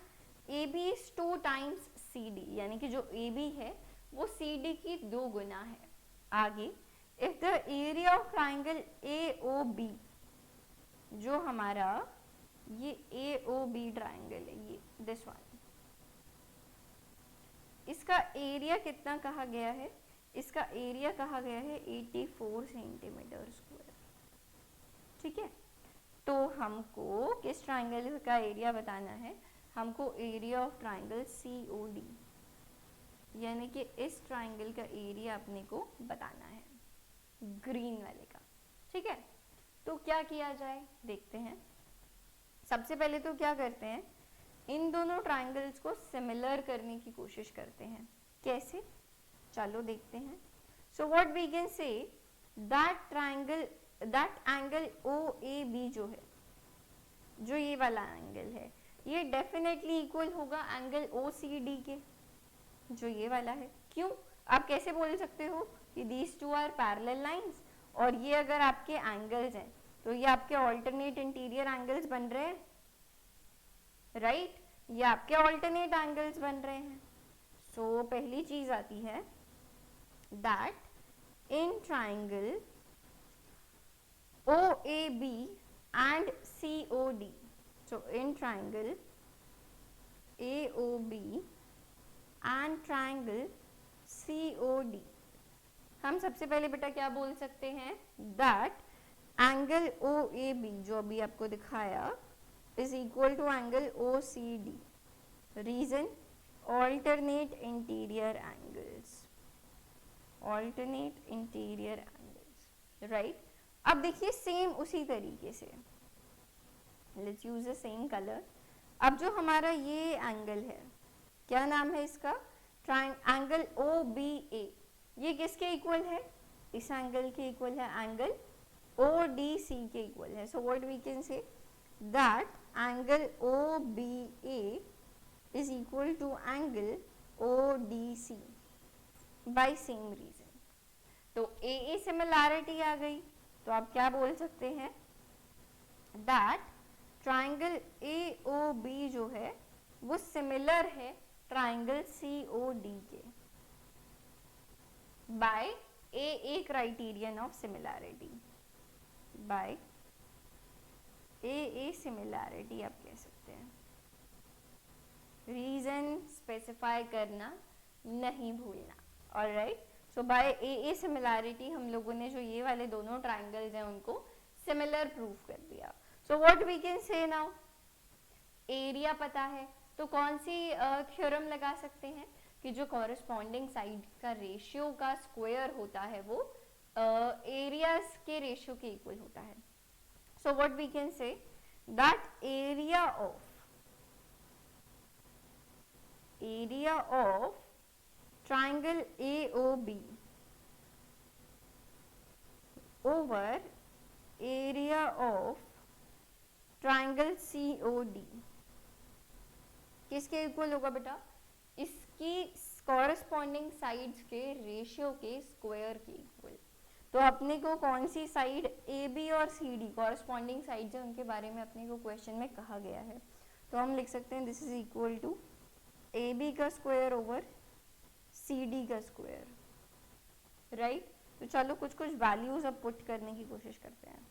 AB is 2 times CD, यानी कि जो AB है वो CD की 2 गुना है. आगे if the area of triangle AOB, जो हमारा ये AOB ट्राइंगल है, ये this one, इसका एरिया कितना कहा गया है? इसका एरिया कहा गया है 84 सेंटीमीटर स्क्वायर. ठीक है, तो हमको किस ट्राइंगल का एरिया बताना है? हमको एरिया ऑफ ट्राइंगल COD, यानी कि इस ट्राइंगल का एरिया अपने को बताना है, ग्रीन वाले का. ठीक है, तो क्या किया जाए देखते हैं. सबसे पहले तो क्या करते हैं, इन दोनों ट्राइंगल्स को सिमिलर करने की कोशिश करते हैं. कैसे? चलो देखते हैं. So what we can say, that triangle, that angle OAB जो है, जो ये वाला एंगल है, ये डेफिनेटली इक्वल होगा एंगल OCD के, जो ये वाला है. क्यों? आप कैसे बोल सकते हो कि these two are parallel lines, और ये अगर आपके एंगल्स हैं तो ये आपके ऑल्टरनेट इंटीरियर एंगल्स बन रहे हैं, राइट? ये आपके ऑल्टरनेट एंगल्स बन रहे हैं. सो पहली चीज आती है that in triangle OAB and COD, so in triangle AOB and triangle COD, हम सबसे पहले बेटा क्या बोल सकते हैं, दैट एंगल OAB जो अभी आपको दिखाया is equal to angle OCD. Reason? Alternate interior angles. Alternate interior angles, right? अब देखिए सेम उसी तरीके से, let's use the same colour. अब जो हमारा ये एंगल है, क्या नाम है इसका, एंगल ओ बी ए, ये किसके इक्वल है, इस एंगल के इक्वल है, एंगल ओ डी सी के इक्वल है। So what we can say that angle O B A is equal to angle O D C by same reason. तो ए सिमिलैरिटी आ गई, तो आप क्या बोल सकते हैं, that triangle A O B जो है वो सिमिलर है ट्राइंगल सी ओ डी के by a criterion of similarity, by A similarity आप कह सकते हैं। रीजन स्पेसिफाई करना नहीं भूलना, alright. So by A similarity हम लोगों ने जो ये वाले दोनों ट्राइंगल्स हैं उनको सिमिलर प्रूव कर दिया। So what we can say now, area पता है तो कौन सी थ्योरम लगा सकते हैं कि जो कॉरेस्पॉन्डिंग साइड का रेशियो का स्क्वायर होता है वो एरियाज के रेशियो के इक्वल होता है। So what we can say that area of triangle AOB over area of triangle COD किसके इक्वल होगा बेटा, इसकी कॉरेस्पॉन्डिंग साइड्स के रेशियो के स्क्वायर के इक्वल। तो अपने को कौन सी साइड AB और CD कॉरेस्पॉन्डिंग साइड्स है उनके बारे में अपने को क्वेश्चन में कहा गया है, तो हम लिख सकते हैं this is equal to AB का स्क्वायर ओवर CD का स्क्वायर, राइट। तो चलो कुछ वैल्यूज अब पुट करने की कोशिश करते हैं।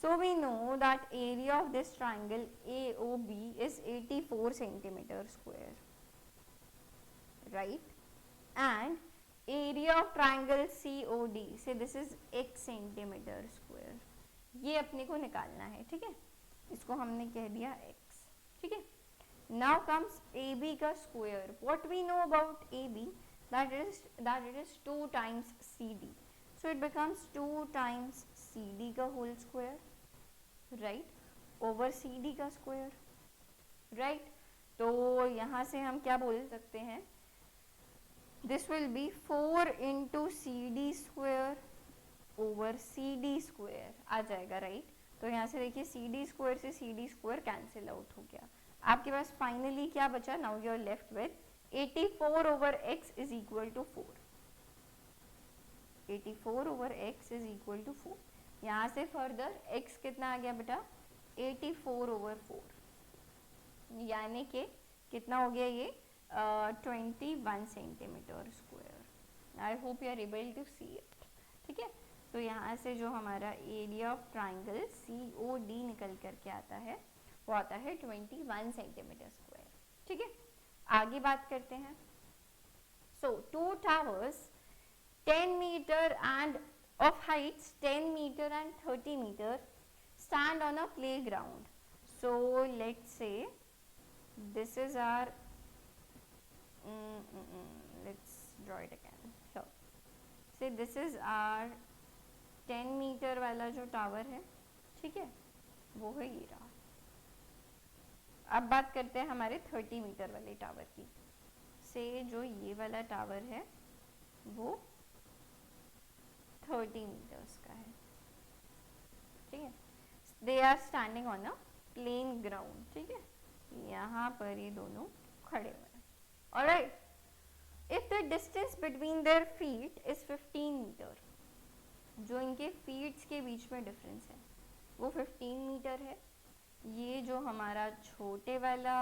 So we know that area of this triangle AOB is 84 centimeter square, right? And area of triangle COD, say this is x centimeter square. ये अपने को निकालना है, ठीक है, इसको हमने कह दिया x, ठीक है। Now comes AB का square. What we know about AB, that it is 2 times CD. So it becomes 2 times CD का whole square, right, over CD का square, right। तो यहाँ से हम क्या बोल सकते हैं, this will be 4 into CD square over CD square आ जाएगा, right। तो यहाँ से देखिए CD square से CD square cancel out हो गया, आपके पास फाइनली क्या बचा, now you are left with 84 over x is equal to 4, 84 over x is equal to 4। यहाँ से फर्दर x कितना आ गया बेटा, 84 over 4, यानी कि कितना हो गया ये 21 centimetre square. I hope you are able to see it, ठीक है। तो यहाँ से जो हमारा एरिया ऑफ ट्राइंगल COD निकल करके आता है वो आता है 21 सेंटीमीटर स्क्वायर, ठीक है। आगे बात करते हैं। सो 2 towers 10 meter and of heights 10 meter and 30 meter stand on a playground. So let's say this is our let's draw it again. So say this is our 10 meter वाला जो टावर है, ठीक है, वो है ये रहा। अब बात करते हैं हमारे 30 मीटर वाले टावर की। से जो ये वाला टावर है वो 30 मीटर्स का है, ठीक है। They are standing on a plane ground, ठीक है, यहाँ पर ये दोनों खड़े हुए हैं, alright. If the distance between their feet is 15 metre, जो इनके फीट्स के बीच में डिफरेंस है वो 15 मीटर है। ये जो हमारा छोटे वाला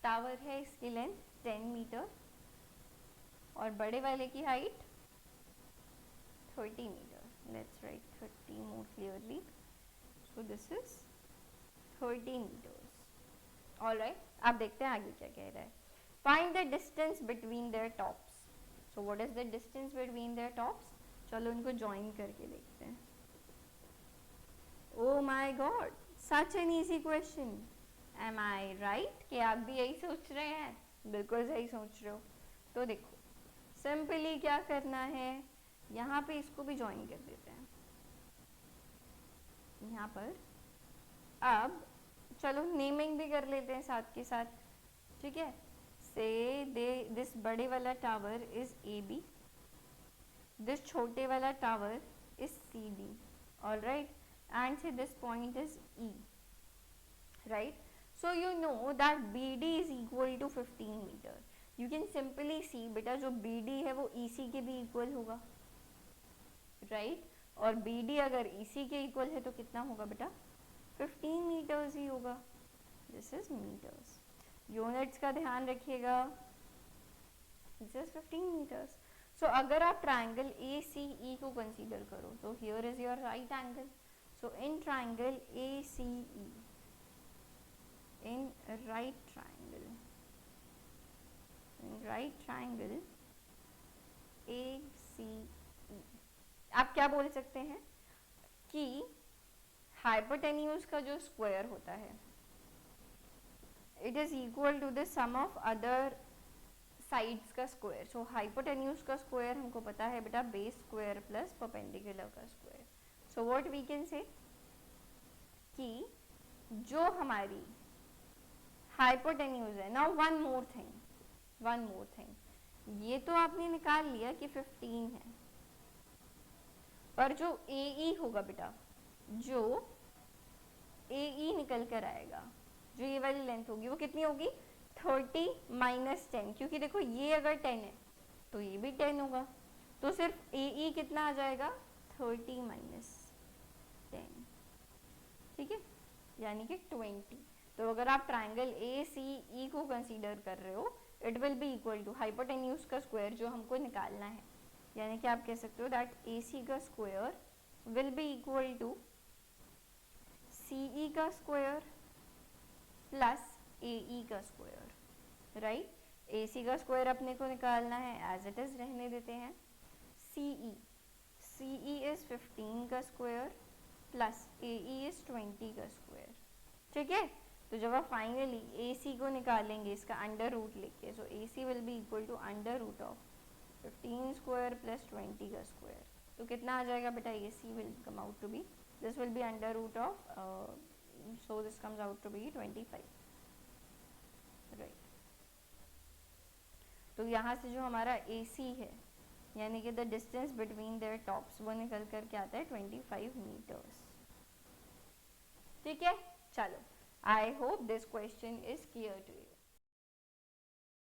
टावर है इसकी लेंथ 10 मीटर और बड़े वाले की height 30 metre. Let's write 30 more clearly. So this is 30 metres, alright. आप देखते हैं आगे क्या कह रहा है। Find the distance between their tops. So what is the distance between their tops, चलो इनको ज्वाइन करके देखते हैं। Oh my God, such an easy question, am I right? कि आप भी यही सोच रहे हैं? बिल्कुल सही सोच रहे हो। तो देखो सिंपली क्या करना है, यहाँ पे इसको भी ज्वाइन कर देते हैं। यहाँ पर अब चलो नेमिंग भी कर लेते हैं साथ के साथ, ठीक है। से दे दिस बड़े वाला tower is A B, this छोटे वाला tower is C D, all right, and say this point is E, right. So you know that BD is equal to 15 meter. You can simply see बेटा जो BD है वो EC के भी equal होगा, right. और BD अगर EC के इक्वल है तो कितना होगा बेटा, 15 मीटर्स ही होगा. This is metres. यूनिट्स का ध्यान रखिएगा. This is 15 metres. सो अगर आप ट्राइंगल ACE को कंसीडर करो तो here is your right angle. So in triangle ACE, in right triangle ACE, आप क्या बोल सकते हैं कि हाइपोटेन्यूज का जो स्क्वायर होता है it is equal to the sum of other sides का स्क्वायर. सो हाइपोटेन्यूज का स्क्वायर हमको पता है बेटा बेस स्क्वायर प्लस परपेंडिकुलर का square. So what we can say कि जो हमारी हाइपोटेन्यूज है. नाउ वन मोर थिंग, ये तो आपने निकाल लिया कि 15 है, पर जो AE होगा बेटा, जो AE निकल कर आएगा, जो ये वाली लेंथ होगी वो कितनी होगी, 30 माइनस 10. क्योंकि देखो ये अगर 10 है तो ये भी 10 होगा, तो सिर्फ AE कितना आ जाएगा, 30 माइनस 10, ठीक है, यानी कि 20. तो अगर आप ट्राइंगल ACE को कंसीडर कर रहे हो it will be equal to hypotenuse का स्क्वायर जो हमको निकालना है, यानी कि आप कह सकते हो दैट AC का square will be equal to CE का स्क्वायर प्लस AE का स्क्वायर, राइट. AC का स्क्वायर अपने को निकालना है, एज इट इज रहने देते हैं. CE इज 15 का स्क्वायर प्लस AE इज 20 का स्क्वायर, ठीक है. तो जब आप फाइनली AC को निकालेंगे इसका अंडर रूट लेके, so AC will be equal to under root of 15 square plus 20 का स्क्वायर. तो कितना आ जाएगा बेटा, AC will come out to be, this will be under root of, so this comes out to be 25, right. तो यहाँ से जो हमारा AC है यानी कि the distance between their tops वो निकल कर के आता है 25 मीटर्स, ठीक है. चलो, I hope this question is clear to you.